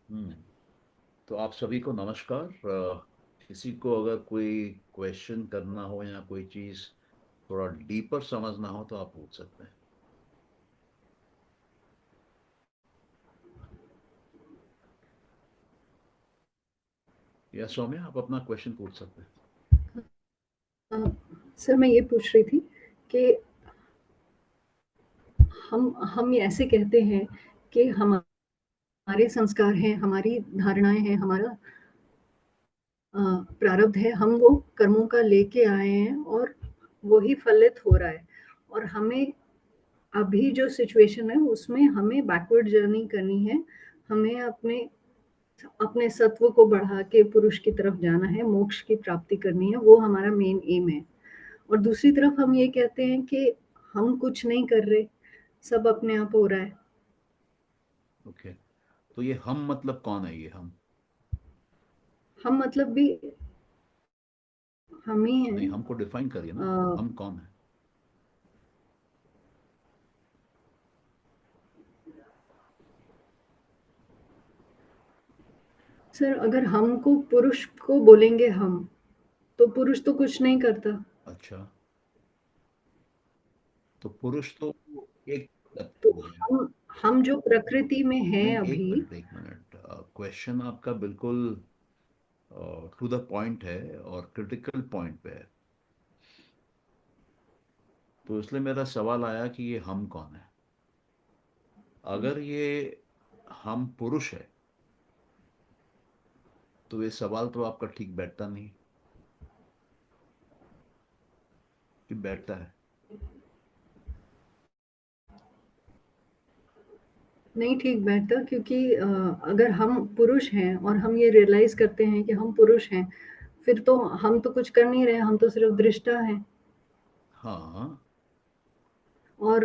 हम्म। तो आप सभी को नमस्कार। किसी को अगर कोई क्वेश्चन करना हो या कोई चीज थोड़ा डीपर समझना हो तो आप पूछ सकते हैं। या सौम्य, आप अपना क्वेश्चन पूछ सकते हैं। अ, सर मैं ये पूछ रही थी कि हम ये ऐसे कहते हैं कि हमारे संस्कार हैं, हमारी धारणाएँ हैं, हमारा अ, प्रारब्ध है, हम वो कर्मों का लेके आए हैं और वही फलित हो रहा है और हमें अभी जो सिचुएशन है उसमें हमें बैकवर्ड जर्नी करनी है। हमें अपने अपने सत्व को बढ़ा के पुरुष की तरफ जाना है, मोक्ष की प्राप्ति करनी है, वो हमारा मेन एम है। और दूसरी तरफ हम ये कहते हैं कि हम कुछ नहीं कर रहे, सब अपने आप हो रहा है। ओके। तो ये हम मतलब कौन है? ये हम हम मतलब भी हम ही नहीं, हैं। हमको डिफाइन करिए ना। अ, हम कौन है? सर अगर हमको पुरुष को बोलेंगे हम, तो पुरुष तो कुछ नहीं करता। अच्छा, तो पुरुष तो एक तो तत्व है। हम जो प्रकृति में हैं नहीं, एक अभी। मिनट एक मिनट। क्वेश्चन आपका बिल्कुल टू द पॉइंट है और क्रिटिकल पॉइंट पे है। तो इसलिए मेरा सवाल आया कि ये हम कौन है। अगर ये हम पुरुष है तो ये सवाल तो आपका ठीक बैठता नहीं। कि बैठता है? नहीं ठीक बैठता क्योंकि अगर हम पुरुष हैं और हम ये रियलाइज़ करते हैं कि हम पुरुष हैं, फिर तो हम तो कुछ कर नहीं रहे, हम तो सिर्फ़ दृष्टा हैं। हाँ। और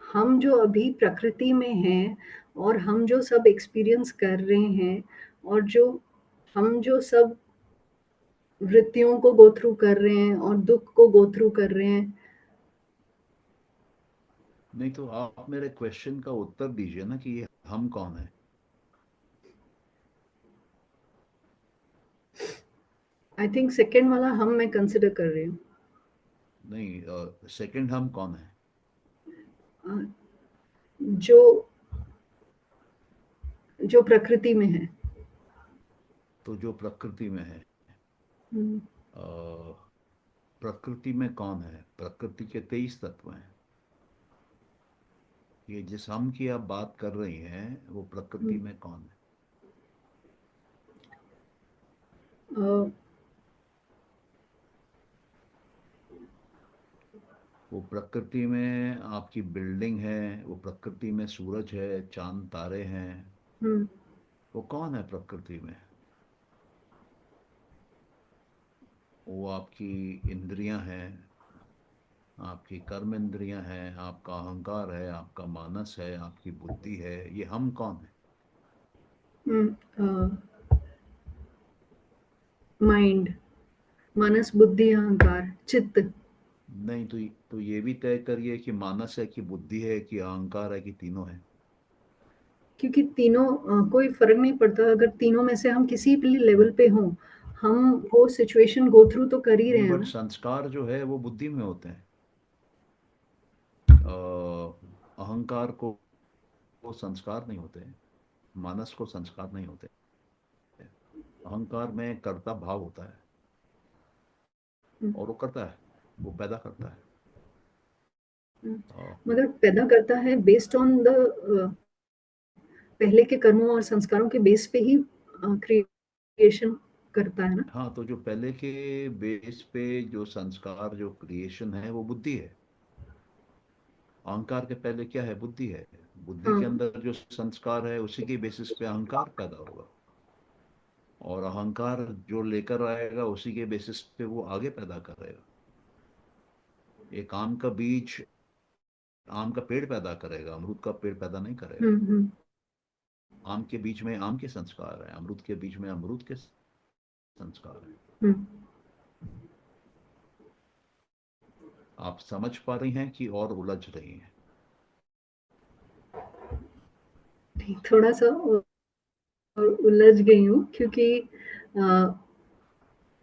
हम जो अभी प्रकृति में हैं और हम जो सब एक्सपीरियंस कर रहे हैं और जो हम जो सब वृत्तियों को गो थ्रू कर रहे हैं और दुःख को गो थ्रू कर रहे हैं। नहीं, तो आप मेरे क्वेश्चन का उत्तर दीजिए ना कि ये हम कौन है। आई थिंक सेकंड वाला हम मैं कंसिडर कर रही हूँ। नहीं, सेकंड हम कौन है? अ, जो जो प्रकृति में है। तो जो प्रकृति में है। हुँ, अ, प्रकृति में कौन है? प्रकृति के 23 तत्व हैं। ये जिस हम की आप बात कर रही हैं वो हुँ। प्रकृति में कौन है? अ, वो प्रकृति में आपकी बिल्डिंग है, वो प्रकृति में सूरज है, चांद तारे हैं। हुँ, वो कौन है प्रकृति में? वो आपकी इंद्रियां हैं, आपकी कर्म इंद्रियां हैं, आपका अहंकार है, आपका मानस है, आपकी बुद्धि है। ये हम कौन है? हुँ, माइंड, मनस, बुद्धि, अहंकार, चित्त। नहीं, तो ये भी तय करिए कि मानस है कि बुद्धि है कि अहंकार है कि तीनों है। क्योंकि तीनों कोई फ़र्क नहीं पड़ता अगर तीनों में से हम किसी भी लेवल पे हों, हम वो सिचुएशन गो थ्रू तो कर ही रहे नहीं, हैं बट ना। संस्कार जो है वो बुद्धि में होते हैं। अहंकार को संस्कार नहीं होते हैं। मानस को संस्कार नहीं होते। अहंकार में कर्ता भाव होता है हुँ, और वो करता है, वो पैदा करता है। हुँ। अ, मगर पैदा करता है बेस्ड ऑन द पहले के कर्मों और संस्कारों के बेस पे ही क्रिएशन करता है ना। हाँ, तो जो पहले के बेस पे जो संस्कार जो क्रिएशन है वो बुद्धि है। अहंकार के पहले क्या है? बुद्धि है। बुद्धि हाँ, के अंदर जो संस्कार है उसी के बेसिस पे अहंकार पैदा होगा। और अहंकार जो लेकर आएगा उसी के बेसिस पे वो आगे पैदा करेगा। एक आम का बीज आम का पेड़ पैदा करेगा, अमरूद का पेड़ पैदा नहीं करेगा। हुँ, हुँ, आम के बीज में आम के संस्कार है, अमरूद के बीज में अमरूद के संस्कार है। हुँ। आप समझ पा रही हैं कि और उलझ रही हैं? नहीं, थोड़ा-सा उलझ गई हूँ, क्योंकि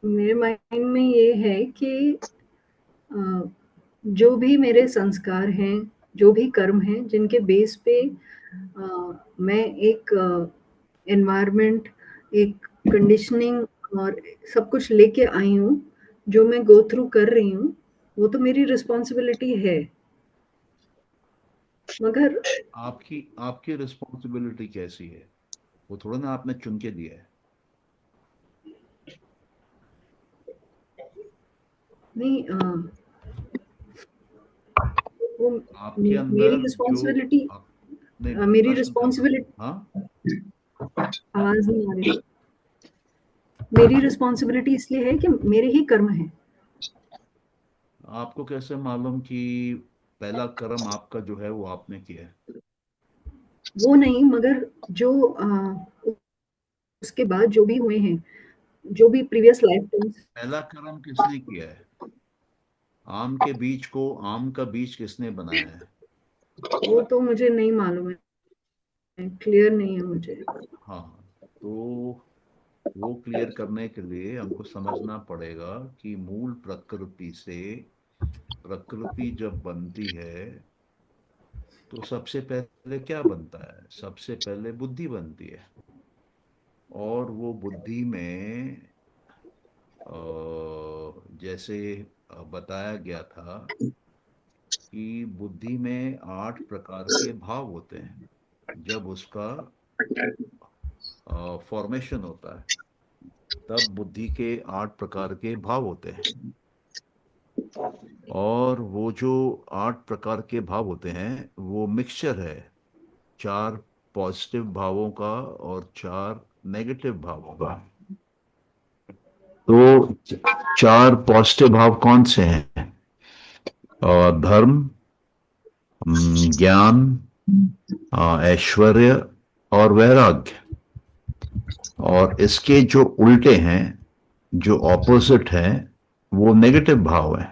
मेरे माइंड में ये है कि जो भी मेरे संस्कार हैं, जो भी कर्म हैं, जिनके बेस पे मैं एक एनवायरनमेंट, एक कंडीशनिंग और सब कुछ लेके आई हूँ, जो मैं गो थ्रू कर रही हूँ, वो तो मेरी रिस्पॉन्सिबिलिटी है। मगर आपकी आपकी रिस्पॉन्सिबिलिटी कैसी है? वो थोड़ा ना आपने चुन के दिया है। नहीं, वो आपके मेरी अंदर जो रिस्पॉन्सिबिलिटी, आपने मेरी प्रश्न था मेरा। रिस्पॉन्सिबिलिटी, हाँ, आवाज नहीं आ रही। मेरी रिस्पॉन्सिबिलिटी इसलिए है कि मेरे ही कर्म हैं। आपको कैसे मालूम कि पहला कर्म आपका जो है वो आपने किया है? वो नहीं, मगर जो उसके बाद जो भी हुए हैं, जो भी प्रीवियस लाइफ टाइम्स, पहला कर्म किसने किया है? आम के बीज को आम का बीज किसने बनाया है? वो तो मुझे नहीं मालूम है, क्लियर नहीं है मुझे। हाँ, तो वो क्लियर करने के लिए हमको समझना पड़ेगा कि मूल प्रकृति से प्रकृति जब बनती है तो सबसे पहले क्या बनता है? सबसे पहले बुद्धि बनती है। और वो बुद्धि में जैसे बताया गया था कि बुद्धि में 8 प्रकार के भाव होते हैं। जब उसका फॉर्मेशन होता है तब बुद्धि के 8 प्रकार के भाव होते हैं। और वो जो 8 प्रकार के भाव होते हैं वो मिक्सचर है 4 पॉजिटिव भावों का और 4 नेगेटिव भावों का। तो 4 पॉजिटिव भाव कौन से हैं? धर्म, ज्ञान, ऐश्वर्य और वैराग्य। और इसके जो उल्टे हैं, जो ऑपोजिट हैं, वो नेगेटिव भाव है।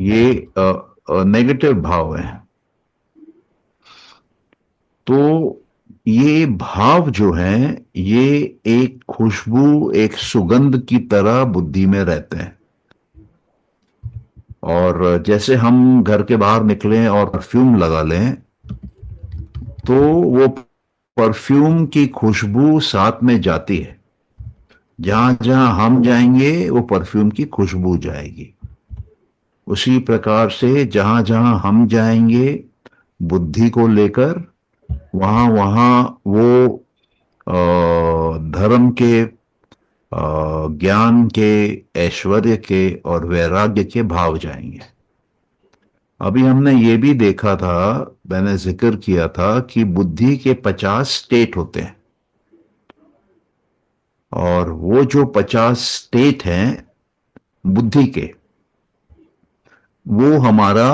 ये नेगेटिव भाव है। तो ये भाव जो हैं ये एक खुशबू, एक सुगंध की तरह बुद्धि में रहते हैं। और जैसे हम घर के बाहर निकलें और परफ्यूम लगा लें तो वो परफ्यूम की खुशबू साथ में जाती है। जहां जहां हम जाएंगे वो परफ्यूम की खुशबू जाएगी। उसी प्रकार से जहां जहां हम जाएंगे बुद्धि को लेकर, वहां वहां वो धर्म के, ज्ञान के, ऐश्वर्य के और वैराग्य के भाव जाएंगे। अभी हमने ये भी देखा था, मैंने जिक्र किया था कि बुद्धि के 50 स्टेट होते हैं। और वो जो 50 स्टेट हैं बुद्धि के, वो हमारा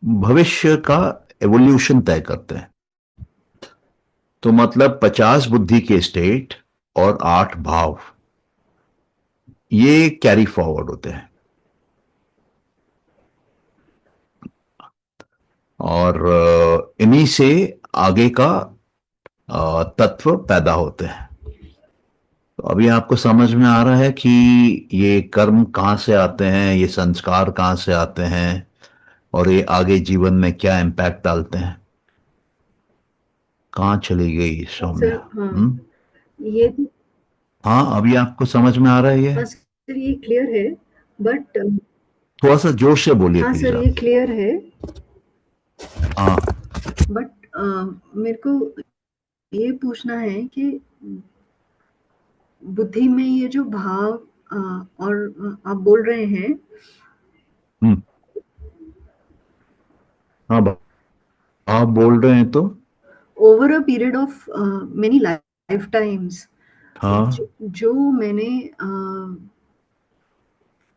भविष्य का एवोल्यूशन तय करते हैं। तो मतलब 50 बुद्धि के स्टेट और 8 भाव, ये कैरी फॉरवर्ड होते हैं। और इन्हीं से आगे का तत्व पैदा होते हैं। तो अभी आपको समझ में आ रहा है कि ये कर्म कहाँ से आते हैं, ये संस्कार कहाँ से आते हैं, और ये आगे जीवन में क्या इम्पैक्ट डालते हैं। कहाँ चली गई सर, सौम्या? हाँ, हम्म। ये तो, हाँ, अभी आपको समझ में आ रहा है ये? हाँ सर, ये क्लियर है, बट थोड़ा सा जोर से बोलिए हाँ प्लीज सर, ये आप। क्लियर है, हाँ। बट मेरे को ये पूछना है कि बुद्धि में ये जो भाव और आप बोल रहे हैं, हम्म। हाँ, आप बोल रहे हैं तो। Over a period of many life times, हाँ। जो मैंने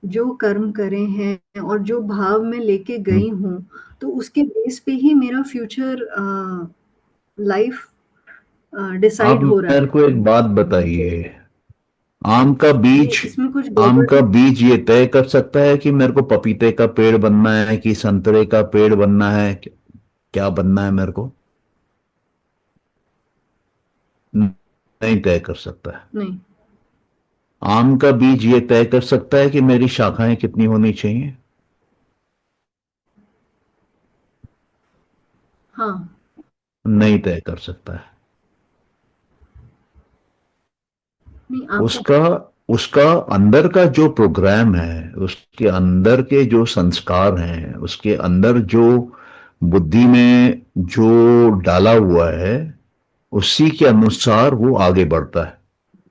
जो कर्म करे हैं और जो भाव मैं लेके हम्म। गई हूँ, तो उसके बेस पे ही मेरा फ्यूचर लाइफ आप डिसाइड हो रहा मेरे है। को एक बात बताइए। आम का बीज, इसमें कुछ आम गड़बड़ का है? बीज ये तय कर सकता है कि मेरे को पपीते का पेड़ बनना है कि संतरे का पेड़ बनना है? क्या बनना है मेरे को? नहीं तय कर सकता है। नहीं। आम का बीज ये तय कर सकता है कि मेरी शाखाएं कितनी होनी चाहिए? हाँ। नहीं तय कर सकता है। नहीं, आपका। उसका उसका अंदर का जो प्रोग्राम है, उसके अंदर के जो संस्कार हैं, उसके अंदर जो बुद्धि में जो डाला हुआ है, उसी के अनुसार वो आगे बढ़ता है।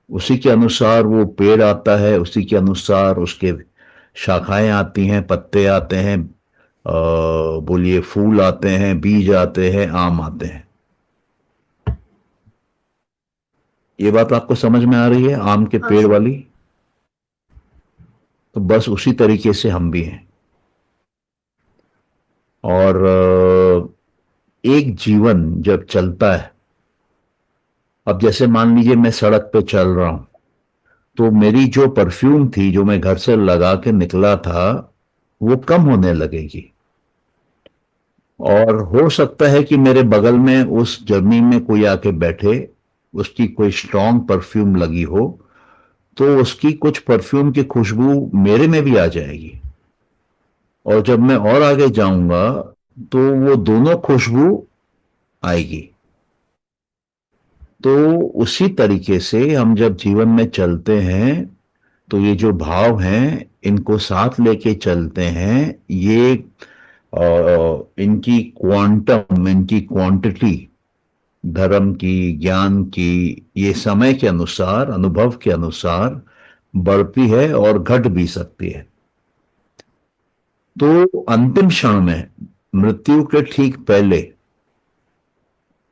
उसी के अनुसार वो पेड़ आता है, उसी के अनुसार उसके शाखाएं आती हैं, पत्ते आते हैं, बोलिए फूल आते हैं, बीज आते हैं, आम आते हैं। ये बात आपको समझ में आ रही है, आम के हाँ पेड़ सर। वाली? तो बस उसी तरीके से हम भी हैं। और एक जीवन जब चलता है, अब जैसे मान लीजिए मैं सड़क पे चल रहा हूं, तो मेरी जो परफ्यूम थी जो मैं घर से लगा के निकला था, वो कम होने लगेगी। और हो सकता है कि मेरे बगल में उस जर्नी में कोई आके बैठे, उसकी कोई स्ट्रांग परफ्यूम लगी हो, तो उसकी कुछ परफ्यूम की खुशबू मेरे में भी आ जाएगी। और जब मैं और आगे जाऊंगा, तो वो दोनों खुशबू आएगी। तो उसी तरीके से हम जब जीवन में चलते हैं, तो ये जो भाव हैं, इनको साथ लेके चलते हैं। ये इनकी क्वांटम, इनकी क्वांटिटी, धर्म की, ज्ञान की, ये समय के अनुसार, अनुभव के अनुसार बढ़ती है और घट भी सकती है। तो अंतिम क्षण में, मृत्यु के ठीक पहले,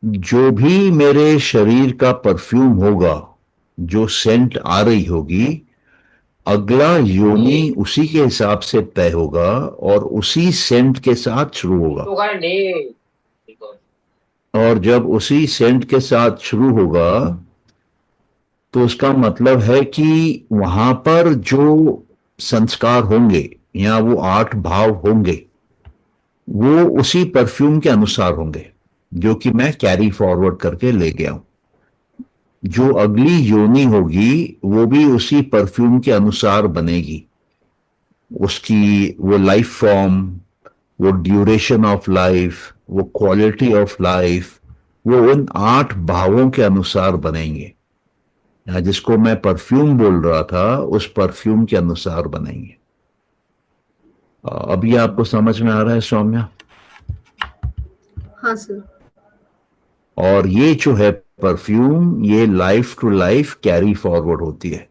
जो भी मेरे शरीर का परफ्यूम होगा, जो सेंट आ रही होगी, अगला योनि उसी के हिसाब से तय होगा और उसी सेंट के साथ शुरू होगा। और जब उसी सेंट के साथ शुरू होगा, तो उसका मतलब है कि वहां पर जो संस्कार होंगे, या वो 8 भाव होंगे, वो उसी परफ्यूम के अनुसार होंगे, जो कि मैं कैरी फॉरवर्ड करके ले गया हूं। जो अगली योनि होगी, वो भी उसी परफ्यूम के अनुसार बनेगी। उसकी वो लाइफ फॉर्म, वो ड्यूरेशन ऑफ लाइफ, वो क्वालिटी ऑफ लाइफ, वो उन 8 भावों के अनुसार बनेंगे। जिसको मैं परफ्यूम बोल रहा था, उस परफ्यूम के अनुसार बनेंगे। अभी आपको समझ में आ रहा है सौम्या? हाँ सर। और ये जो है परफ्यूम, ये life to life carry forward होती है।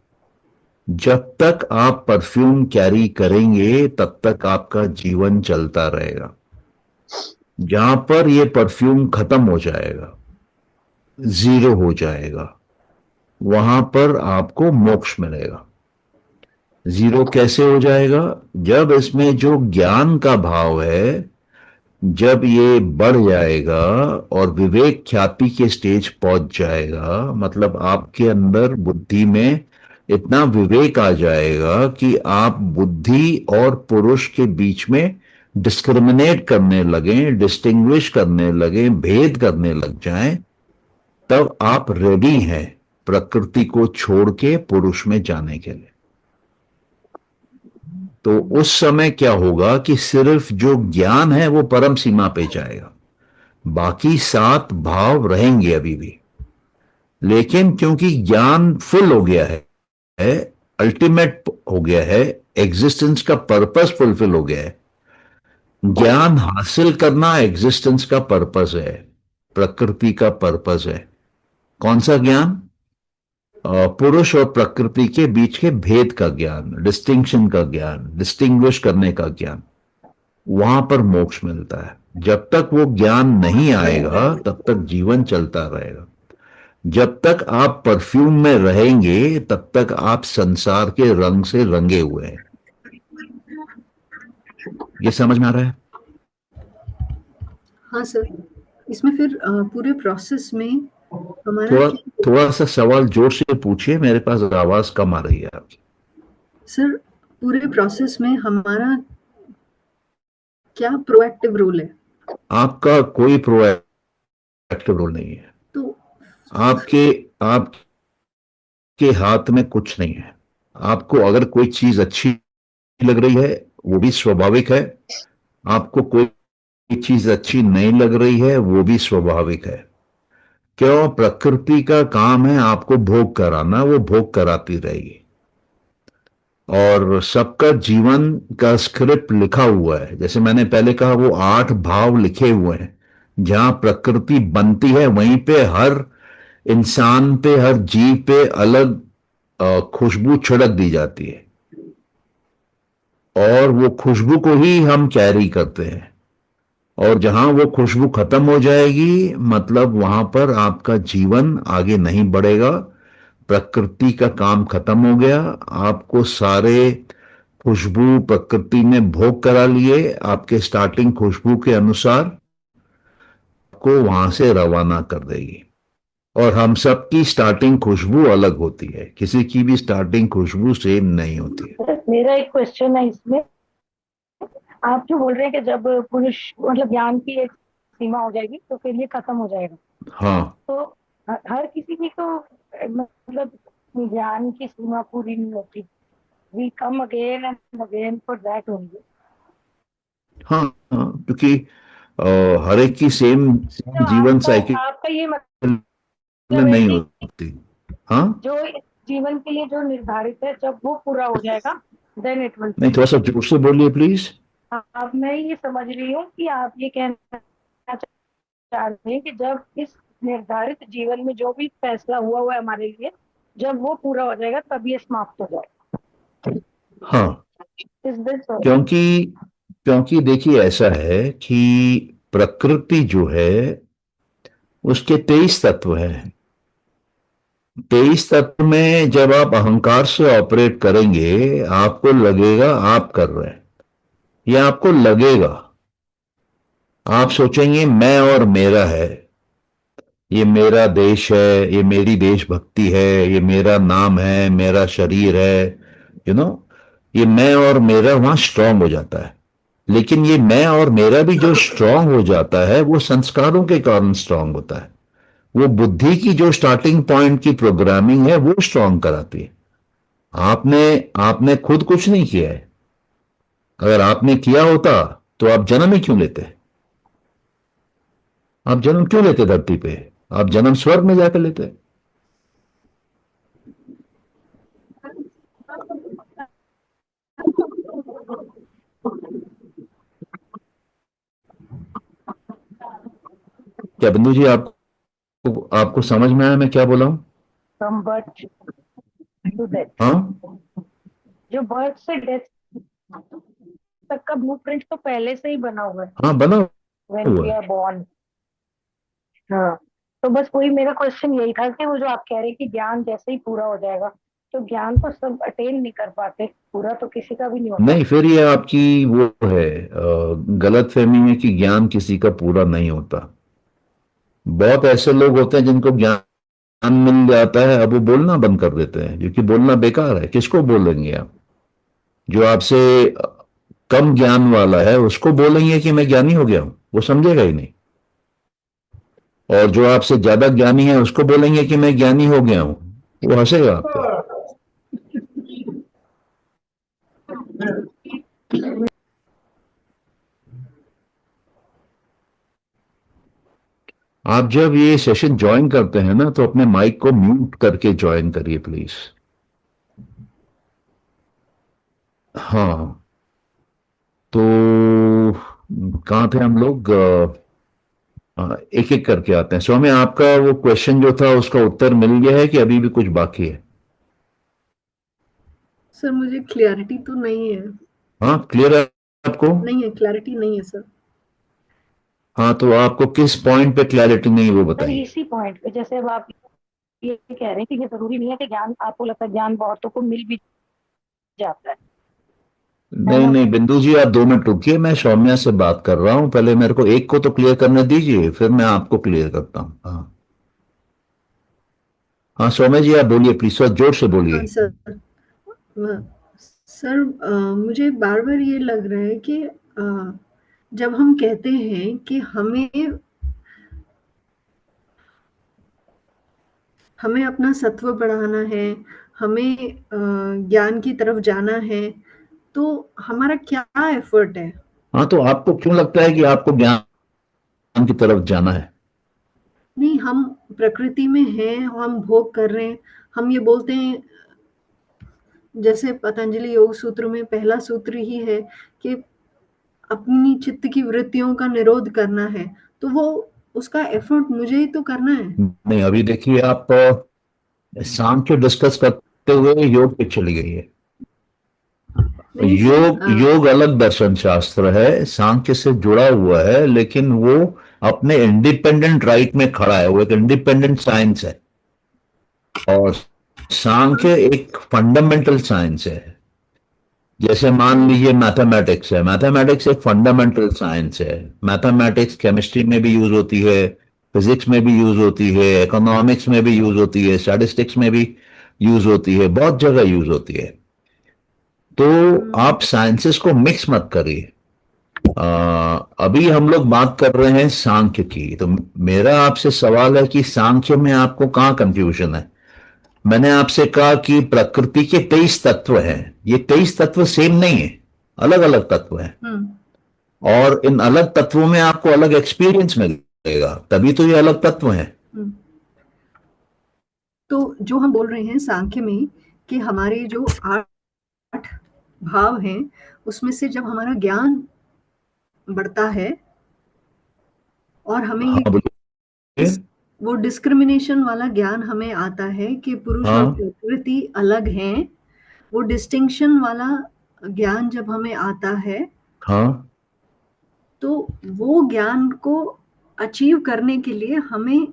जब तक आप परफ्यूम कैरी करेंगे, तब तक आपका जीवन चलता रहेगा। जहां पर ये परफ्यूम खत्म हो जाएगा, जीरो हो जाएगा, वहां पर आपको मोक्ष मिलेगा। जीरो कैसे हो जाएगा? जब इसमें जो ज्ञान का भाव है, जब ये बढ़ जाएगा और विवेक ख्याति के स्टेज पहुंच जाएगा, मतलब आपके अंदर बुद्धि में इतना विवेक आ जाएगा कि आप बुद्धि और पुरुष के बीच में डिस्क्रिमिनेट करने लगे, डिस्टिंग्विश करने लगे, भेद करने लग जाएं, तब आप रेडी हैं प्रकृति को छोड़ के पुरुष में जाने के लिए। तो उस समय क्या होगा कि सिर्फ जो ज्ञान है वो परम सीमा पे जाएगा, बाकी 7 भाव रहेंगे अभी भी। लेकिन क्योंकि ज्ञान फुल हो गया है, अल्टीमेट हो गया है, एग्जिस्टेंस का पर्पस फुलफिल हो गया है। ज्ञान हासिल करना एग्जिस्टेंस का पर्पस है, प्रकृति का पर्पस है। कौन सा ज्ञान? पुरुष और प्रकृति के बीच के भेद का ज्ञान, डिस्टिंक्शन का ज्ञान, डिस्टिंग्विश करने का ज्ञान। वहां पर मोक्ष मिलता है। जब तक वो ज्ञान नहीं आएगा, तब तक जीवन चलता रहेगा। जब तक आप परफ्यूम में रहेंगे, तब तक आप संसार के रंग से रंगे हुए हैं। ये समझ में आ रहा है? हाँ सर। इसमें फिर पूरे प्रोसेस में हमारा थोड़ा क्या। थोड़ा सा सवाल जोर से पूछिए, मेरे पास आवाज कम आ रही है आपकी। सर, पूरे प्रोसेस में हमारा क्या प्रोएक्टिव रोल है? आपका कोई प्रोएक्टिव रोल नहीं है। तो आपके आपके हाथ में कुछ नहीं है। आपको अगर कोई चीज अच्छी लग रही है, वो भी स्वाभाविक है। आपको कोई चीज अच्छी नहीं लग रही है, वो भी स्वाभाविक है। क्यों? प्रकृति का काम है आपको भोग कराना, वो भोग कराती रहेगी। और सबका जीवन का स्क्रिप्ट लिखा हुआ है, जैसे मैंने पहले कहा, वो 8 भाव लिखे हुए हैं। जहां प्रकृति बनती है वहीं पे हर इंसान पे, हर जीव पे अलग खुशबू छिड़क दी जाती है, और वो खुशबू को ही हम कैरी करते हैं। और जहां वो खुशबू खत्म हो जाएगी, मतलब वहां पर आपका जीवन आगे नहीं बढ़ेगा। प्रकृति का काम खत्म हो गया। आपको सारे खुशबू प्रकृति ने भोग करा लिए, आपके स्टार्टिंग खुशबू के अनुसार को वहां से रवाना कर देगी। और हम सबकी स्टार्टिंग खुशबू अलग होती है, किसी की भी स्टार्टिंग खुशबू सेम नहीं होती है। मेरा एक क्वेश्चन है इसमें, आप जो बोल रहे हैं कि जब पुरुष मतलब ज्ञान की एक सीमा हो जाएगी तो फिर ये खत्म हो जाएगा, हाँ तो हर किसी की तो मतलब ज्ञान की सीमा पूरी नहीं होती। We come again and again for that only. हाँ हाँ, क्योंकि अ, हर एक की सेम तो जीवन आपका साइकिल आपका ये में मतलब है नहीं कि होती। हाँ, जो इस जीवन के लिए जो निर्धारित है जब वो पूरा हो जाएगा देन इट विल नहीं, थोड़ा सा फिनिश। जोर से बोलिए प्लीज। अब मैं ये समझ रही हूँ कि आप ये कहना चाह रहे हैं कि जब इस निर्धारित जीवन में जो भी फैसला हुआ हुआ है हमारे लिए, जब वो पूरा हो जाएगा तब ये समाप्त हो जाएगा। हाँ, इस दिस क्योंकि क्योंकि देखिए ऐसा है कि प्रकृति जो है, उसके 23 तत्व हैं। 23 तत्व में जब आप अहंकार से ऑपरेट करेंगे, आपको लगेगा आप कर रहे हैं। ये आपको लगेगा। आप सोचेंगे मैं और मेरा है, ये मेरा देश है, ये मेरी देशभक्ति है, ये मेरा नाम है, मेरा शरीर है, यू नो ये मैं और मेरा वहां स्ट्रांग हो जाता है। लेकिन ये मैं और मेरा भी जो स्ट्रांग हो जाता है, वो संस्कारों के कारण स्ट्रांग होता है। वो बुद्धि की जो स्टार्टिंग पॉइंट की प्रोग्रामिंग है, वो स्ट्रांग कराती है। आपने आपने खुद कुछ नहीं किया है। अगर आपने किया होता तो आप जन्म ही क्यों लेते? आप जन्म क्यों लेते धरती पे? आप जन्म स्वर्ग में जाकर लेते। क्या बिंदु जी, आपको आपको समझ में आया मैं क्या बोला हूं? फ्रॉम बर्थ टू डेथ, हाँ जो बर्थ से डेथ तक का ब्लूप्रिंट तो पहले से ही बना हुआ है हाँ, बना व्हेन हुआ वी है। Are born. हाँ, तो बस वही मेरा क्वेश्चन यही था कि वो जो आप कह रहे हैं कि ज्ञान जैसे ही पूरा हो जाएगा, तो ज्ञान तो सब अटेन नहीं कर पाते, पूरा तो किसी का भी नहीं होता। नहीं, फिर ये आपकी वो है गलत फहमी है कि ज्ञान किसी का पूरा नहीं होता। बहुत ऐसे लोग होते हैं जिनको ज्ञान मिल जाता है, अब वो बोलना बंद कर देते हैं, क्योंकि बोलना बेकार है। किसको बोलेंगे आप? जो आपसे कम ज्ञान वाला है, उसको बोलेंगे कि मैं ज्ञानी हो गया हूं, वो समझेगा ही नहीं। और जो आपसे ज्यादा ज्ञानी है, उसको बोलेंगे कि मैं ज्ञानी हो गया हूं, वो हंसेगा आप पे। आप जब ये सेशन ज्वाइन करते हैं ना, तो अपने माइक को म्यूट करके ज्वाइन करिए प्लीज। हाँ, तो कहाँ थे हम लोग? एक एक करके आते हैं। स्वामी, आपका वो क्वेश्चन जो था, उसका उत्तर मिल गया है कि अभी भी कुछ बाकी है? सर मुझे क्लैरिटी तो नहीं है। हाँ, क्लियर है आपको? नहीं है, क्लैरिटी नहीं है सर। हाँ, तो आपको किस पॉइंट पे क्लैरिटी नहीं, वो सर बताइए। इसी पॉइंट पे, जैसे अब आप ये कह रहे हैं कि ये जरूरी नहीं है कि ज्ञान, आपको लगता है ज्ञान बहुतों को मिल भी जाता है नहीं ना? नहीं बिंदु जी, आप 2 मिनट रुकिए, मैं सौम्या से बात कर रहा हूँ। पहले मेरे को एक को तो क्लियर करने दीजिए, फिर मैं आपको क्लियर करता हूँ। हाँ हाँ, सौम्या जी आप बोलिए प्लीज, थोड़ा जोर से हाँ बोलिए। सर। सर मुझे बार बार ये लग रहा है कि जब हम कहते हैं कि हमें अपना सत्व बढ़ाना है, हमें ज्ञान की तरफ जाना है, तो हमारा क्या एफर्ट है? हाँ, तो आपको क्यों लगता है कि आपको ज्ञान की तरफ जाना है? नहीं, हम प्रकृति में हैं, हम भोग कर रहे हैं, हम ये बोलते हैं, जैसे पतंजलि योग सूत्र में पहला सूत्र ही है कि अपनी चित्त की वृत्तियों का निरोध करना है, तो वो उसका एफर्ट मुझे ही तो करना है। नहीं, अभी देखिए, आप सांख्य डिस्कस करते हुए योग पे चली गई है। नहीं सर, योग योग अलग दर्शन शास्त्र है, सांख्य से जुड़ा हुआ है, लेकिन वो अपने इंडिपेंडेंट राइट में खड़ा है, वो एक इंडिपेंडेंट साइंस है। और सांख्य एक फंडामेंटल साइंस है। जैसे मान लीजिए मैथमेटिक्स है, मैथमेटिक्स एक फंडामेंटल साइंस है। मैथमेटिक्स केमिस्ट्री में भी यूज होती है, फिजिक्स में भी यूज होती है, इकोनॉमिक्स में भी यूज होती है, स्टैटिस्टिक्स में भी यूज होती है, बहुत जगह यूज होती है। तो आप साइंसेस को मिक्स मत करिए। अभी हम लोग बात कर रहे हैं सांख्य की, तो मेरा आपसे सवाल है कि सांख्य में आपको कहाँ कंफ्यूजन है? मैंने आपसे कहा कि प्रकृति के 23 तत्व हैं। ये 23 तत्व सेम नहीं है, अलग अलग तत्व हैं। और इन अलग तत्वों में आपको अलग एक्सपीरियंस मिलेगा, तभी तो ये अलग तत्व हैं। तो जो हम बोल रहे हैं सांख्य में कि हमारे जो 8 भाव हैं, उसमें से जब हमारा ज्ञान बढ़ता है और हमें हाँ, बोलिए। वो डिस्क्रिमिनेशन वाला ज्ञान हमें आता है कि पुरुष और हाँ, प्रकृति अलग हैं, वो डिस्टिंक्शन वाला ज्ञान जब हमें आता है, हाँ, तो वो ज्ञान को अचीव करने के लिए हमें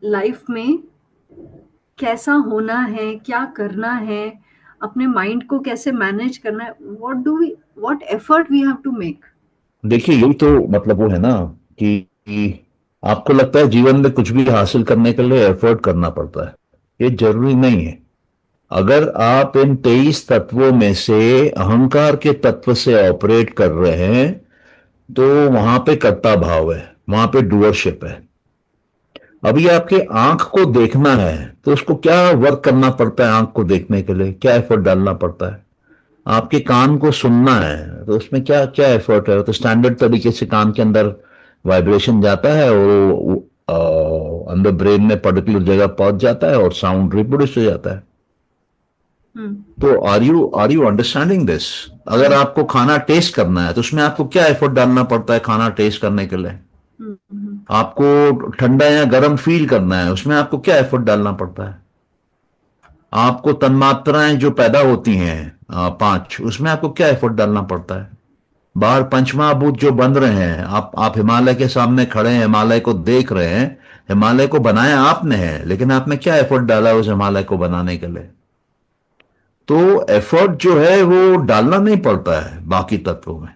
लाइफ में कैसा होना है, क्या करना है, अपने माइंड को कैसे मैनेज करना है, what effort we have to make. देखिए, यही तो मतलब वो है ना कि आपको लगता है जीवन में कुछ भी हासिल करने के लिए एफर्ट करना पड़ता है। ये जरूरी नहीं है। अगर आप इन 23 तत्वों में से अहंकार के तत्व से ऑपरेट कर रहे हैं, तो वहां पे कर्ता भाव है, वहां पे डूअरशिप है। अभी आपके आंख को देखना है, तो उसको क्या वर्क करना पड़ता है? आंख को देखने के लिए क्या एफर्ट डालना पड़ता है? आपके कान को सुनना है, तो उसमें क्या क्या एफर्ट है? तो स्टैंडर्ड तरीके से कान के अंदर वाइब्रेशन जाता है, और अंदर ब्रेन में पर्टिकुलर जगह पहुंच जाता है, और साउंड रिप्रोड्यूस हो जाता है। तो आर यू अंडरस्टैंडिंग दिस? अगर आपको खाना टेस्ट करना है, तो उसमें आपको क्या एफर्ट डालना पड़ता है खाना टेस्ट करने के लिए? आपको ठंडा या गर्म फील करना है, उसमें आपको क्या एफर्ट डालना पड़ता है? आपको तन्मात्राएं जो पैदा होती हैं, 5, उसमें आपको क्या एफर्ट डालना पड़ता है? बाहर पंचमहाभूत जो बन रहे हैं, आप हिमालय के सामने खड़े हैं, हिमालय को देख रहे हैं। हिमालय को बनाया आपने है, लेकिन आपने क्या एफर्ट डाला उस हिमालय को बनाने के लिए? तो एफर्ट जो है वो डालना नहीं पड़ता है बाकी तत्वों में।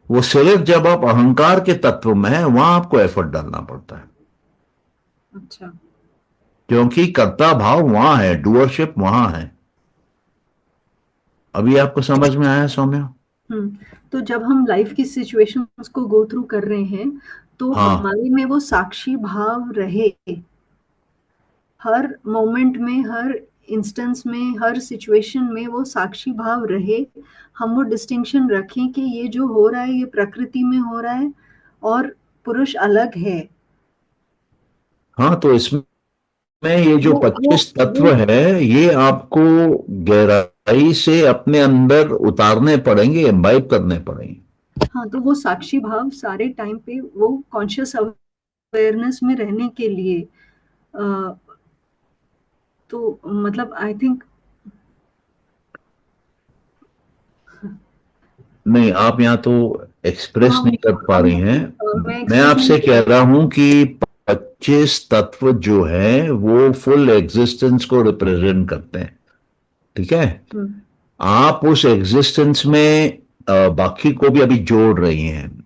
वो सिर्फ जब आप अहंकार के तत्व में है, वहां आपको एफर्ट डालना पड़ता है। अच्छा, क्योंकि कर्ता भाव वहां है, डूअरशिप वहां है। अभी आपको समझ में आया सौम्या? तो जब हम लाइफ की सिचुएशंस को गो थ्रू कर रहे हैं, तो हाँ, हमारे में वो साक्षी भाव रहे, हर मोमेंट में, हर इंस्टेंस में, हर सिचुएशन में वो साक्षी भाव रहे। हम वो डिस्टिंक्शन रखें कि ये जो हो रहा है ये प्रकृति में हो रहा है और पुरुष अलग है। हाँ, तो इसमें ये जो वो वो 25 तत्व वो है, ये आपको गहराई से अपने अंदर उतारने पड़ेंगे, इम्बाइब करने पड़ेंगे। हाँ, तो वो साक्षी भाव सारे टाइम पे वो कॉन्शियस अवेयरनेस में रहने के लिए, अ, तो मतलब आई थिंक नहीं, आप यहाँ तो तो एक्सप्रेस नहीं कर पा रही हैं। मैं मैं एक्सप्रेस नहीं आपसे कह कर। रहा हूं कि 25 तत्व जो है वो फुल एग्जिस्टेंस को रिप्रेजेंट करते हैं। ठीक है? आप उस एग्जिस्टेंस में बाकी को भी अभी जोड़ रही हैं।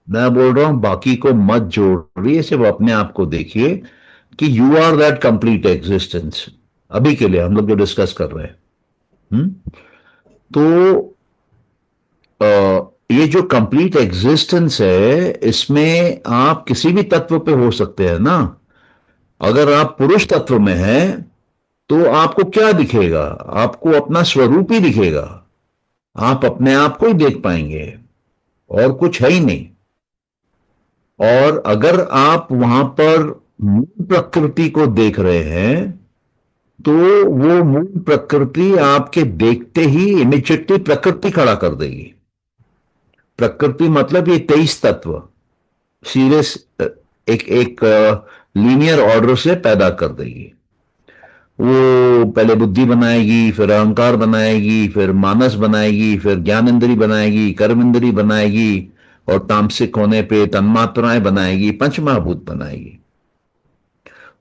मैं बोल रहा हूं बाकी को मत जोड़िए, सिर्फ अपने आप को देखिए कि you are that complete existence. अभी के लिए हम लोग जो डिस्कस कर रहे हैं। तो ये जो कंप्लीट एग्जिस्टेंस है, इसमें आप किसी भी तत्व पे हो सकते हैं ना। अगर आप पुरुष तत्व में हैं तो आपको क्या दिखेगा? आपको अपना स्वरूप ही दिखेगा। आप अपने आप को ही देख पाएंगे, और कुछ है ही नहीं। और अगर आप वहां पर मूल प्रकृति को देख रहे हैं, तो वो मूल प्रकृति आपके देखते ही इमिजिएटली प्रकृति खड़ा कर देगी। प्रकृति मतलब ये 23 तत्व सीरीज, एक एक लीनियर ऑर्डर से पैदा कर देगी। वो पहले बुद्धि बनाएगी, फिर अहंकार बनाएगी, फिर मानस बनाएगी, फिर ज्ञान इंद्री बनाएगी, कर्म इंद्री बनाएगी, और तामसिक होने पे तन्मात्राएं बनाएगी, पंचमहाभूत बनाएगी।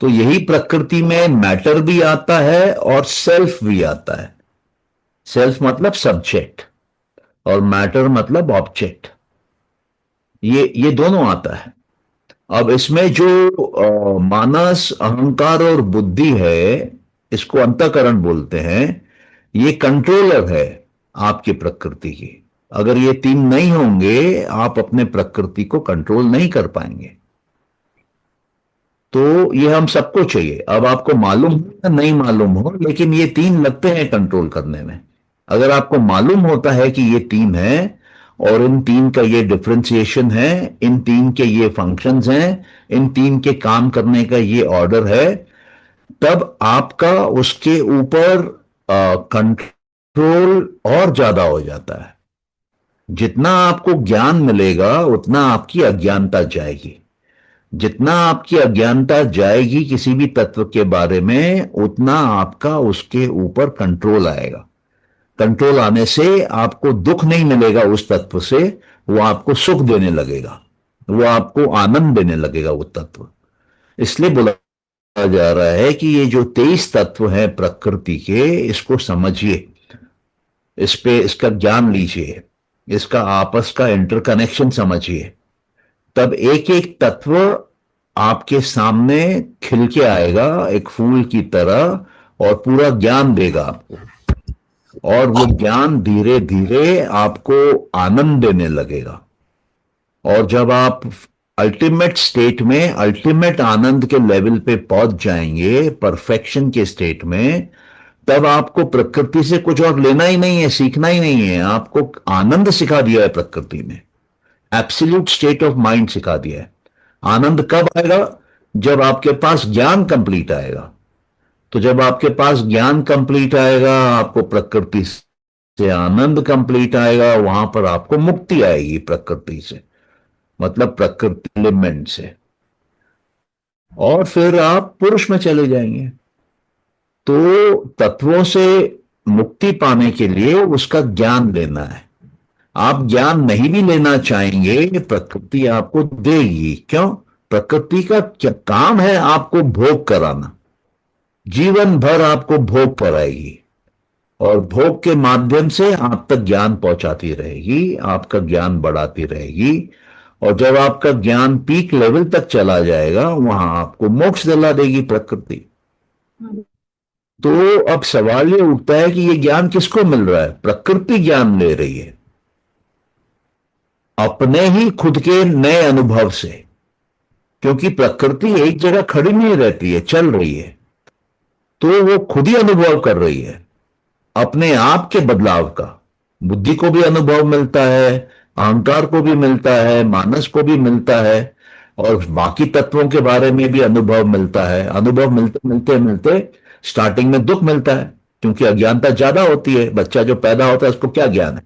तो यही प्रकृति में मैटर भी आता है और सेल्फ भी आता है। सेल्फ मतलब सब्जेक्ट, और मैटर मतलब ऑब्जेक्ट। ये दोनों आता है। अब इसमें जो मानस, अहंकार और बुद्धि है, इसको अंतःकरण बोलते हैं। ये कंट्रोलर है आपकी प्रकृति की। अगर ये तीन नहीं होंगे, आप अपने प्रकृति को कंट्रोल नहीं कर पाएंगे। तो ये हम सबको चाहिए। अब आपको मालूम हो या नहीं मालूम हो, लेकिन ये तीन लगते हैं कंट्रोल करने में। अगर आपको मालूम होता है कि ये तीन है, और इन तीन का ये डिफरेंशिएशन है, इन तीन के ये फंक्शंस हैं, इन तीन के काम करने का ये ऑर्डर है, तब आपका उसके ऊपर कंट्रोल और ज्यादा हो जाता है। जितना आपको ज्ञान मिलेगा, उतना आपकी अज्ञानता जाएगी। जितना आपकी अज्ञानता जाएगी किसी भी तत्व के बारे में, उतना आपका उसके ऊपर कंट्रोल आएगा। कंट्रोल आने से आपको दुख नहीं मिलेगा उस तत्व से, वो आपको सुख देने लगेगा, वो आपको आनंद देने लगेगा वो तत्व। इसलिए बोला जा रहा है कि ये जो 23 तत्व हैं प्रकृति के, इसको समझिए, इस पे इसका ज्ञान लीजिए, इसका आपस का इंटरकनेक्शन समझिए। तब एक एक तत्व आपके सामने खिल के आएगा एक फूल की तरह, और पूरा ज्ञान देगा आपको। और वो ज्ञान धीरे धीरे आपको आनंद देने लगेगा। और जब आप अल्टीमेट स्टेट में, अल्टीमेट आनंद के लेवल पे पहुंच जाएंगे, परफेक्शन के स्टेट में, तब आपको प्रकृति से कुछ और लेना ही नहीं है, सीखना ही नहीं है। आपको आनंद सिखा दिया है प्रकृति में, एब्सोल्यूट स्टेट ऑफ माइंड सिखा दिया है। आनंद कब आएगा? जब आपके पास ज्ञान कंप्लीट आएगा। तो जब आपके पास ज्ञान कंप्लीट आएगा, आपको प्रकृति से आनंद कंप्लीट आएगा, वहां पर आपको मुक्ति आएगी प्रकृति से, मतलब प्रकृति एलिमेंट से। और फिर आप पुरुष में चले जाएंगे। तो तत्वों से मुक्ति पाने के लिए उसका ज्ञान लेना है। आप ज्ञान नहीं भी लेना चाहेंगे, प्रकृति आपको देगी। क्यों? प्रकृति का क्या काम है? आपको भोग कराना। जीवन भर आपको भोग कराएगी, और भोग के माध्यम से आप तक ज्ञान पहुंचाती रहेगी, आपका ज्ञान बढ़ाती रहेगी। और जब आपका ज्ञान पीक लेवल तक चला जाएगा, वहां आपको मोक्ष दिला देगी प्रकृति। तो अब सवाल ये उठता है कि ये ज्ञान किसको मिल रहा है? प्रकृति ज्ञान ले रही है अपने ही खुद के नए अनुभव से। क्योंकि प्रकृति एक जगह खड़ी नहीं रहती है, चल रही है। तो वो खुद ही अनुभव कर रही है अपने आप के बदलाव का। बुद्धि को भी अनुभव मिलता है, अहंकार को भी मिलता है, मानस को भी मिलता है, और बाकी तत्वों के बारे में भी अनुभव मिलता है। अनुभव मिलते मिलते मिलते स्टार्टिंग में दुख मिलता है, क्योंकि अज्ञानता ज्यादा होती है। बच्चा जो पैदा होता है, उसको क्या ज्ञान है?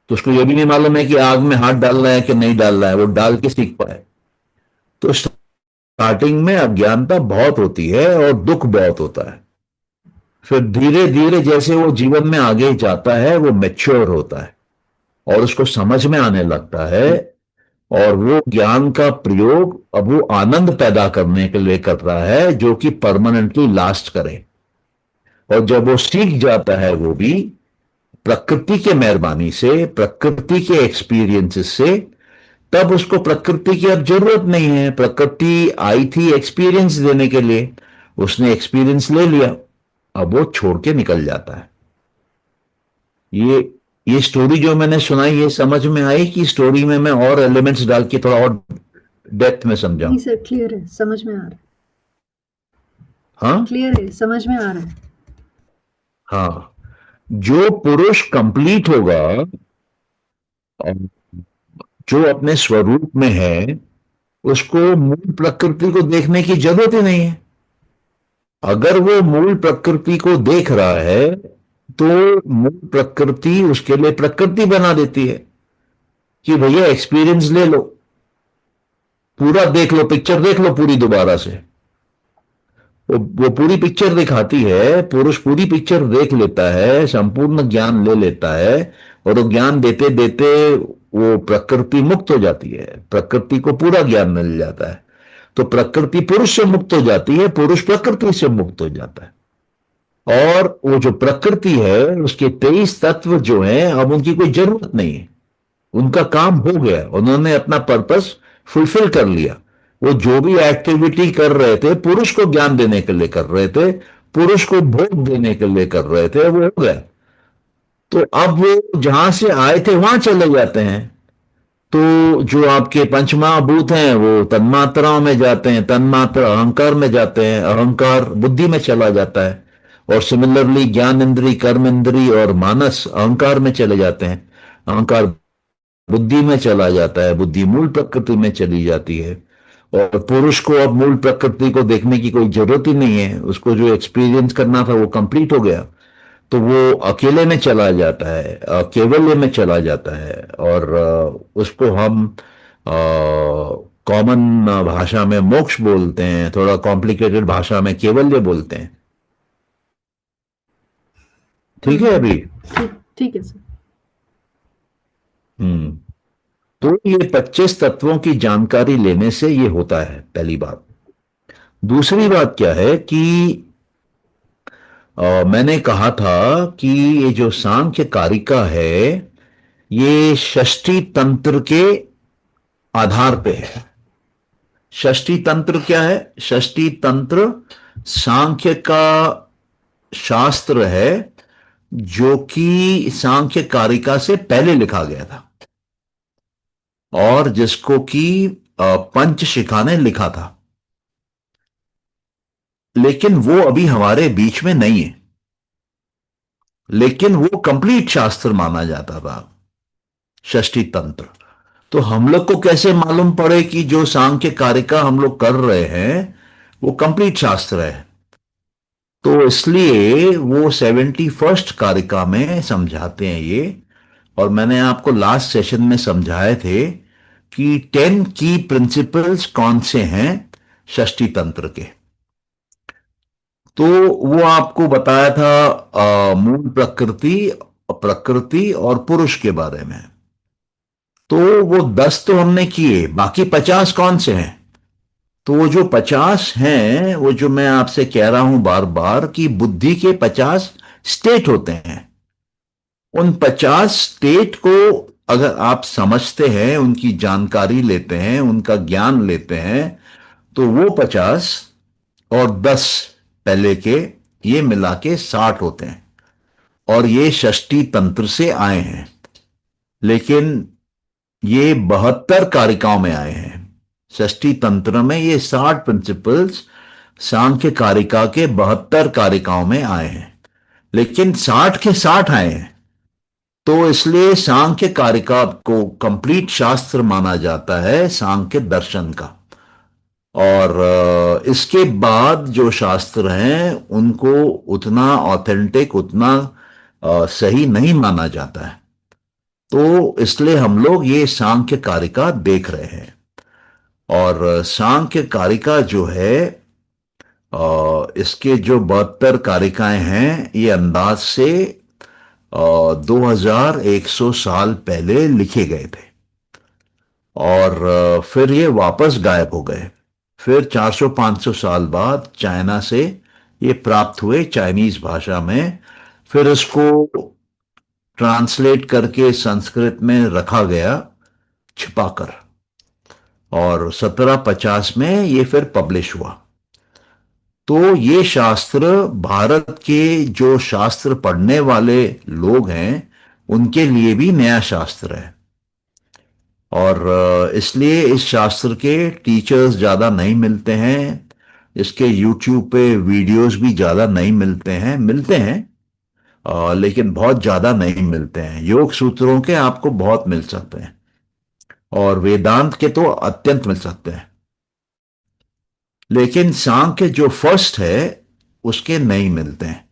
तो उसको यह भी नहीं मालूम है कि आग में हाथ डालना है कि नहीं डालना है, वो डाल के सीख पाए। तो स्टार्टिंग में अज्ञानता बहुत होती है और दुख बहुत होता है। फिर धीरे धीरे जैसे वो जीवन में आगे जाता है, वो मैच्योर होता है और उसको समझ में आने लगता है, और वो ज्ञान का प्रयोग अब वो आनंद पैदा करने के लिए कर रहा है, जो कि परमानेंटली लास्ट करे। और जब वो सीख जाता है, वो भी प्रकृति के मेहरबानी से, प्रकृति के एक्सपीरियंसेस से, तब उसको प्रकृति की अब जरूरत नहीं है। प्रकृति आई थी एक्सपीरियंस देने के लिए, उसने एक्सपीरियंस ले लिया, अब वो छोड़ के निकल जाता है। ये ये स्टोरी जो मैंने सुनाई ये समझ में आई कि स्टोरी में मैं और एलिमेंट्स डाल के थोड़ा और डेप्थ में समझाऊं? नहीं सर, क्लियर है, समझ में आ रहा है, हाँ। क्लियर है, समझ में आ रहा है। हाँ, जो पुरुष कंप्लीट होगा, जो अपने स्वरूप में है, उसको मूल प्रकृति को देखने की जरूरत ही नहीं है। अगर वो मूल प्रकृति को देख रहा है तो मूल प्रकृति उसके लिए प्रकृति बना देती है कि भैया एक्सपीरियंस ले लो, पूरा देख लो, पिक्चर देख लो पूरी दोबारा से। वो पूरी पिक्चर दिखाती है, पुरुष पूरी पिक्चर देख लेता है, संपूर्ण ज्ञान ले लेता है, और वो ज्ञान देते देते वो प्रकृति मुक्त हो जाती है, प्रकृति को पूरा ज्ञान मिल जाता है। तो प्रकृति पुरुष से मुक्त हो जाती है, पुरुष प्रकृति से मुक्त हो जाता है। और वो जो प्रकृति है उसके 23 तत्व जो हैं, अब उनकी कोई जरूरत नहीं है, उनका काम हो गया, उन्होंने अपना पर्पस फुलफिल कर लिया। वो जो भी एक्टिविटी कर रहे थे पुरुष को ज्ञान देने के लिए कर रहे थे, पुरुष को भोग देने के लिए कर रहे थे, वो हो गया। तो अब वो जहां से आए थे वहां चले जाते हैं। तो जो आपके पंचमहाभूत हैं वो तन्मात्राओं में जाते हैं, तन्मात्रा अहंकार में जाते हैं, अहंकार बुद्धि में चला जाता है, और सिमिलरली ज्ञान इंद्री, कर्म इंद्री और मानस अहंकार में चले जाते हैं। अहंकार बुद्धि में चला जाता है, बुद्धि मूल प्रकृति में चली जाती है। और पुरुष को अब मूल प्रकृति को देखने की कोई जरूरत ही नहीं है, उसको जो एक्सपीरियंस करना था वो कंप्लीट हो गया। तो वो अकेले में चला जाता है, केवल्य में चला जाता है, और उसको हम कॉमन भाषा में मोक्ष बोलते हैं, थोड़ा कॉम्प्लिकेटेड भाषा में केवल्य बोलते हैं। ठीक है अभी? ठीक, ठीक है सर। हम्म। तो ये 25 तत्वों की जानकारी लेने से ये होता है, पहली बात। दूसरी बात क्या है कि मैंने कहा था कि ये जो सांख्य कारिका है ये षष्ठी तंत्र के आधार पे है। षष्ठी तंत्र क्या है? षष्ठी तंत्र सांख्य का शास्त्र है जो कि सांख्य कारिका से पहले लिखा गया था, और जिसको कि पंचशिखा ने लिखा था। लेकिन वो अभी हमारे बीच में नहीं है, लेकिन वो कंप्लीट शास्त्र माना जाता था, षष्ठी तंत्र। तो हम लोग को कैसे मालूम पड़े कि जो सांख्य कारिका हम लोग कर रहे हैं वो कंप्लीट शास्त्र है? तो इसलिए वो 71st कारिका में समझाते हैं ये। और मैंने आपको लास्ट सेशन में समझाए थे कि 10 की प्रिंसिपल्स कौन से हैं षष्ठी तंत्र के। तो वो आपको बताया था मूल प्रकृति, प्रकृति और पुरुष के बारे में। तो वो 10 तो हमने किए, बाकी 50 कौन से हैं? तो वो जो 50 हैं, वो जो मैं आपसे कह रहा हूं बार बार कि बुद्धि के 50 स्टेट होते हैं, उन 50 स्टेट को अगर आप समझते हैं, उनकी जानकारी लेते हैं, उनका ज्ञान लेते हैं, तो वो 50 और 10 पहले के, ये मिला के 60 होते हैं। और ये षष्ठी तंत्र से आए हैं, लेकिन ये 72 कारिकाओं में आए हैं। षष्ठी तंत्र में ये 60 प्रिंसिपल्स सांख्य कारिका के 72 कारिकाओं में आए हैं, लेकिन 60 के 60 आए हैं। तो इसलिए सांख्य कारिका को कंप्लीट शास्त्र माना जाता है, सांख्य दर्शन का। और इसके बाद जो शास्त्र हैं उनको उतना ऑथेंटिक, उतना सही नहीं माना जाता है। तो इसलिए हम लोग ये सांख्य कारिका देख रहे हैं। और सांख्य कारिका जो है, इसके जो 72 कारिकाएं हैं, ये अंदाज से 2100 साल पहले लिखे गए थे, और फिर ये वापस गायब हो गए। फिर 400-500 साल बाद चाइना से ये प्राप्त हुए, चाइनीज भाषा में। फिर इसको ट्रांसलेट करके संस्कृत में रखा गया, छिपाकर, और 1750 में ये फिर पब्लिश हुआ। तो ये शास्त्र भारत के जो शास्त्र पढ़ने वाले लोग हैं उनके लिए भी नया शास्त्र है। और इसलिए इस शास्त्र के टीचर्स ज़्यादा नहीं मिलते हैं, इसके यूट्यूब पे वीडियोस भी ज़्यादा नहीं मिलते हैं लेकिन बहुत ज़्यादा नहीं मिलते हैं। योग सूत्रों के आपको बहुत मिल सकते हैं और वेदांत के तो अत्यंत मिल सकते हैं, लेकिन सांख्य जो फर्स्ट है उसके नहीं मिलते हैं।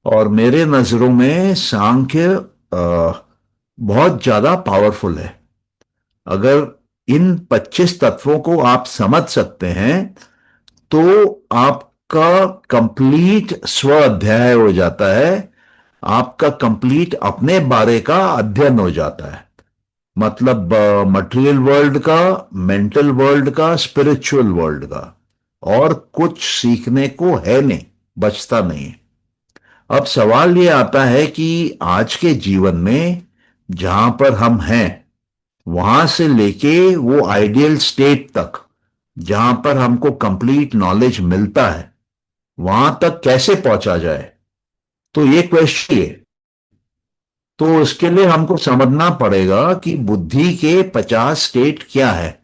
और मेरे नज़रों में सांख्य बहुत ज़्यादा पावरफुल है। अगर इन 25 तत्वों को आप समझ सकते हैं तो आपका कंप्लीट स्व अध्याय हो जाता है, आपका कंप्लीट अपने बारे का अध्ययन हो जाता है। मतलब मटेरियल वर्ल्ड का, मेंटल वर्ल्ड का, स्पिरिचुअल वर्ल्ड का, और कुछ सीखने को है नहीं, बचता नहीं है। अब सवाल ये आता है कि आज के जीवन में जहां पर हम हैं वहां से लेके वो आइडियल स्टेट तक जहां पर हमको कंप्लीट नॉलेज मिलता है, वहां तक कैसे पहुंचा जाए, तो ये क्वेश्चन है। तो उसके लिए हमको समझना पड़ेगा कि बुद्धि के 50 स्टेट क्या है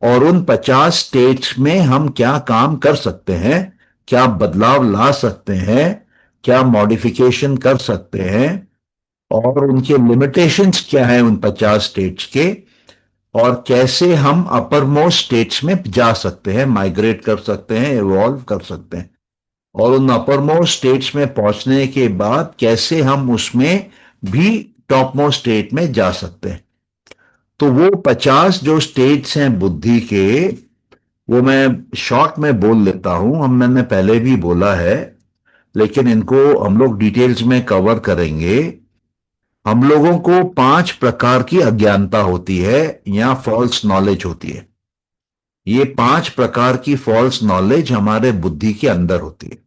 और उन 50 स्टेट्स में हम क्या काम कर सकते हैं, क्या बदलाव ला सकते हैं, क्या मॉडिफिकेशन कर सकते हैं, और उनके लिमिटेशंस क्या है उन 50 स्टेट्स के, और कैसे हम अपर मोस्ट स्टेट्स में जा सकते हैं, माइग्रेट कर सकते हैं, इवॉल्व कर सकते हैं, और उन अपर मोस्ट स्टेट्स में पहुंचने के बाद कैसे हम उसमें भी टॉप मोस्ट स्टेट में जा सकते हैं। तो वो 50 जो स्टेट्स हैं बुद्धि के, वो मैं शॉर्ट में बोल लेता हूं, हम मैंने पहले भी बोला है लेकिन इनको हम लोग डिटेल्स में कवर करेंगे। हम लोगों को 5 प्रकार की अज्ञानता होती है या फॉल्स नॉलेज होती है। ये 5 प्रकार की फॉल्स नॉलेज हमारे बुद्धि के अंदर होती है।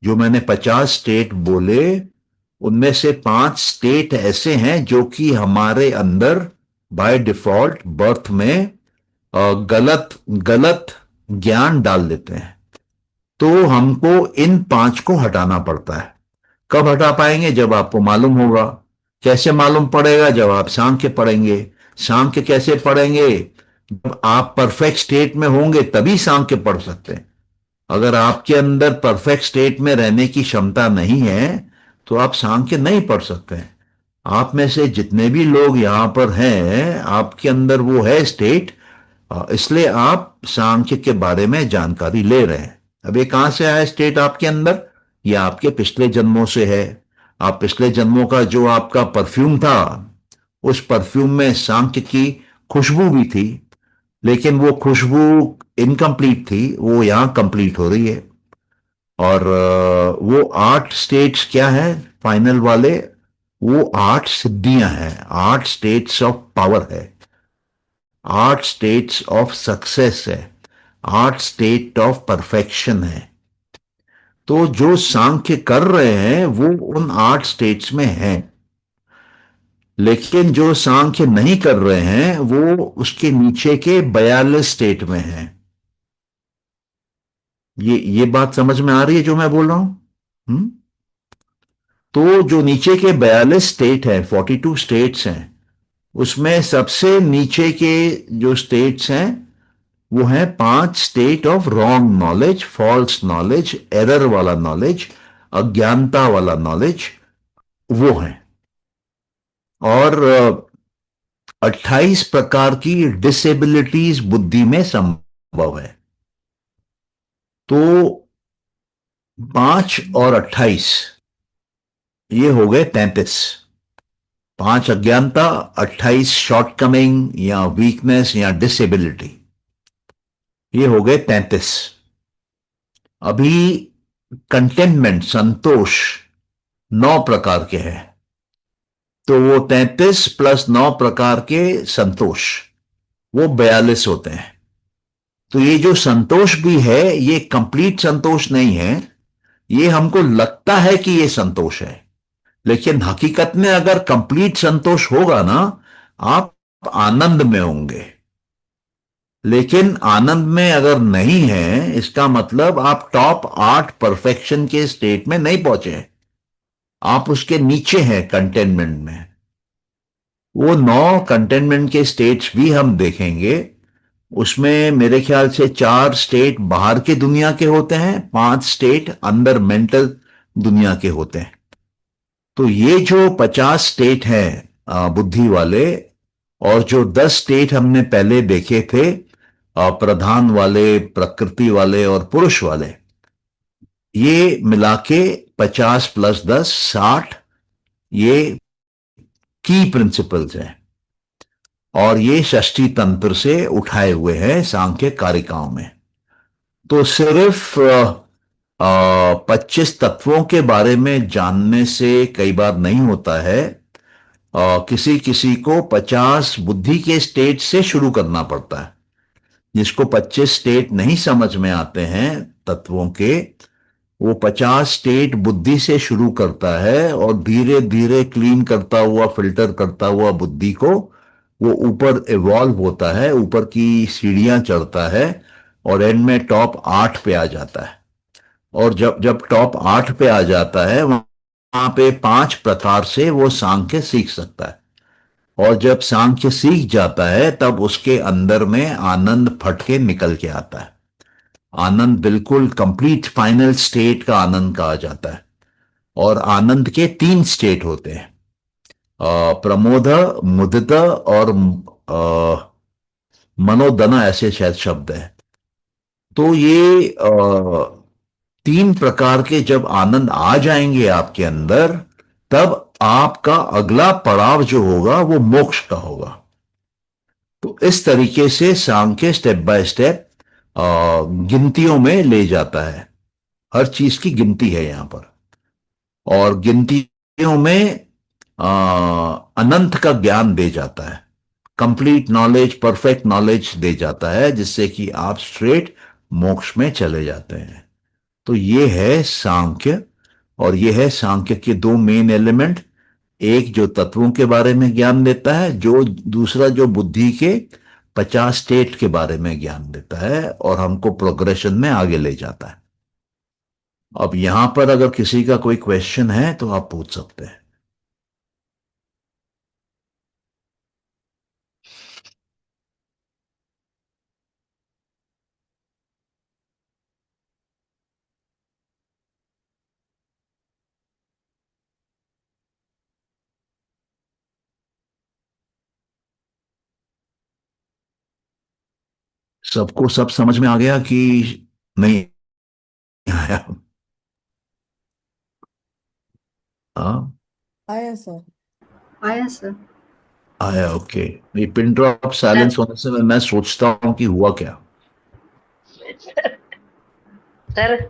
जो मैंने 50 स्टेट बोले उनमें से 5 स्टेट ऐसे हैं जो कि हमारे अंदर बाय डिफॉल्ट बर्थ में गलत गलत ज्ञान डाल देते हैं। तो हमको इन 5 को हटाना पड़ता है। कब हटा पाएंगे? जब आपको मालूम होगा। कैसे मालूम पड़ेगा? जब आप सांख्य पढ़ेंगे। सांख्य कैसे पढ़ेंगे? जब आप परफेक्ट स्टेट में होंगे तभी सांख्य पढ़ सकते हैं। अगर आपके अंदर परफेक्ट स्टेट में रहने की क्षमता नहीं है तो आप सांख्य नहीं पढ़ सकते हैं। आप में से जितने भी लोग यहां पर हैं आपके अंदर वो है स्टेट, इसलिए आप सांख्य के बारे में जानकारी ले रहे हैं। अब ये कहां से आया स्टेट आपके अंदर? ये आपके पिछले जन्मों से है। आप पिछले जन्मों का जो आपका परफ्यूम था, उस परफ्यूम में सांख्य की खुशबू भी थी, लेकिन वो खुशबू इनकम्प्लीट थी, वो यहां कंप्लीट हो रही है। और वो 8 स्टेट्स क्या है फाइनल वाले? वो 8 सिद्धियां हैं, 8 स्टेट्स ऑफ पावर है, 8 स्टेट्स ऑफ सक्सेस है, 8 स्टेट ऑफ परफेक्शन है। तो जो सांख्य कर रहे हैं वो उन 8 स्टेट्स में हैं, लेकिन जो सांख्य नहीं कर रहे हैं वो उसके नीचे के 42 स्टेट में हैं। ये बात समझ में आ रही है जो मैं बोल रहा हूं? तो जो नीचे के 42 स्टेट हैं, 42 स्टेट्स हैं, उसमें सबसे नीचे के जो स्टेट्स हैं वो है 5 state of wrong knowledge, false knowledge, error वाला नॉलेज, अज्ञानता वाला नॉलेज, वो है। और 28 प्रकार की डिसेबिलिटीज बुद्धि में संभव है। तो 5 और 28 ये हो गए 33। 5 अज्ञानता, 28 शॉर्टकमिंग या वीकनेस या डिसेबिलिटी, ये हो गए 33। अभी कंटेनमेंट, संतोष 9 प्रकार के हैं। तो वो 33 प्लस 9 प्रकार के संतोष, वो 42 होते हैं। तो ये जो संतोष भी है ये कंप्लीट संतोष नहीं है। ये हमको लगता है कि ये संतोष है, लेकिन हकीकत में अगर कंप्लीट संतोष होगा ना, आप आनंद में होंगे। लेकिन आनंद में अगर नहीं है, इसका मतलब आप टॉप 8 परफेक्शन के स्टेट में नहीं पहुंचे हैं। आप उसके नीचे हैं कंटेनमेंट में। वो 9 कंटेनमेंट के स्टेट्स भी हम देखेंगे। उसमें मेरे ख्याल से 4 स्टेट बाहर के दुनिया के होते हैं, 5 स्टेट अंदर मेंटल दुनिया के होते हैं। तो ये जो 50 स्टेट हैं बुद्धि वाले, और जो 10 स्टेट हमने पहले देखे थे, प्रधान वाले, प्रकृति वाले और पुरुष वाले, ये मिला के 50 प्लस 10 60, ये की प्रिंसिपल्स हैं। और ये षष्ठी तंत्र से उठाए हुए हैं सांख्य कारिकाओं में। तो सिर्फ 25 तत्वों के बारे में जानने से कई बार नहीं होता है। किसी किसी को 50 बुद्धि के स्टेट से शुरू करना पड़ता है। जिसको 25 स्टेट नहीं समझ में आते हैं तत्वों के, वो 50 स्टेट बुद्धि से शुरू करता है और धीरे धीरे क्लीन करता हुआ, फिल्टर करता हुआ बुद्धि को वो ऊपर इवॉल्व होता है, ऊपर की सीढ़ियां चढ़ता है और एंड में टॉप 8 पे आ जाता है। और जब जब टॉप 8 पे आ जाता है, वहां पे 5 प्रकार से वो सांख्य सीख सकता है। और जब सांख्य सीख जाता है तब उसके अंदर में आनंद फट के निकल के आता है। आनंद बिल्कुल कंप्लीट फाइनल स्टेट का आनंद कहा जाता है। और आनंद के 3 स्टेट होते हैं, प्रमोद, मुदित और मनोदना, ऐसे शायद शब्द है। तो ये 3 प्रकार के जब आनंद आ जाएंगे आपके अंदर, तब आपका अगला पड़ाव जो होगा वो मोक्ष का होगा। तो इस तरीके से सांख्य स्टेप बाय स्टेप गिनतियों में ले जाता है। हर चीज की गिनती है यहां पर। और गिनतियों में अनंत का ज्ञान दे जाता है, कंप्लीट नॉलेज, परफेक्ट नॉलेज दे जाता है, जिससे कि आप स्ट्रेट मोक्ष में चले जाते हैं। तो ये है सांख्य। और ये है सांख्य के 2 मेन एलिमेंट। एक जो तत्वों के बारे में ज्ञान देता है, जो दूसरा जो बुद्धि के 50 स्टेट के बारे में ज्ञान देता है और हमको प्रोग्रेशन में आगे ले जाता है। अब यहां पर अगर किसी का कोई क्वेश्चन है तो आप पूछ सकते हैं। सबको सब समझ में आ गया कि नहीं आया? हाँ, आया सर। आया सर। आया। ओके। ये पिन ड्रॉप साइलेंस होने से मैं सोचता हूं कि हुआ क्या। सर